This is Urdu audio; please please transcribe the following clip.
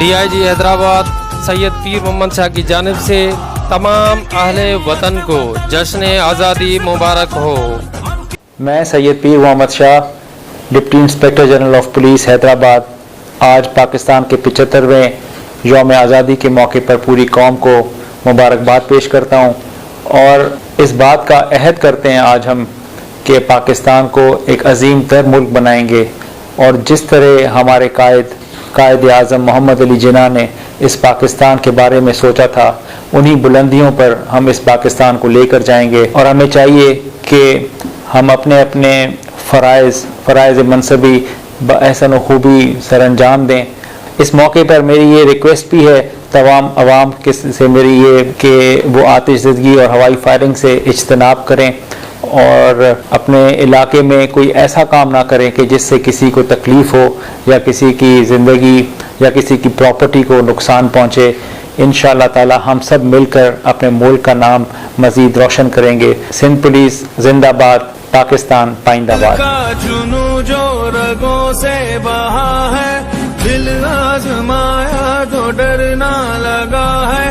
DIG حیدرآباد سید پیر محمد شاہ کی جانب سے تمام اہل وطن کو جشن آزادی مبارک ہو۔ میں Syed Pir Muhammad Shah deputy inspector general of police Hyderabad آج پاکستان کے 75ویں یوم آزادی کے موقع پر پوری قوم کو مبارکباد پیش کرتا ہوں، اور اس بات کا عہد کرتے ہیں آج ہم کہ پاکستان کو ایک عظیم تر ملک بنائیں گے، اور جس طرح ہمارے قائد اعظم محمد علی جناح نے اس پاکستان کے بارے میں سوچا تھا، انہی بلندیوں پر ہم اس پاکستان کو لے کر جائیں گے۔ اور ہمیں چاہیے کہ ہم اپنے فرائض منصبی بحسن و خوبی سر انجام دیں۔ اس موقع پر میری یہ ریکویسٹ بھی ہے تمام عوام سے میری یہ کہ وہ آتش زدگی اور ہوائی فائرنگ سے اجتناب کریں، اور اپنے علاقے میں کوئی ایسا کام نہ کریں کہ جس سے کسی کو تکلیف ہو یا کسی کی زندگی یا کسی کی پراپرٹی کو نقصان پہنچے۔ انشاءاللہ تعالی ہم سب مل کر اپنے ملک کا نام مزید روشن کریں گے۔ سندھ پولیس زندہ باد، پاکستان پائندہ باد۔ جنوں جو رگوں سے بہا ہے، دل آزمایا تو ڈر نہ لگا ہے۔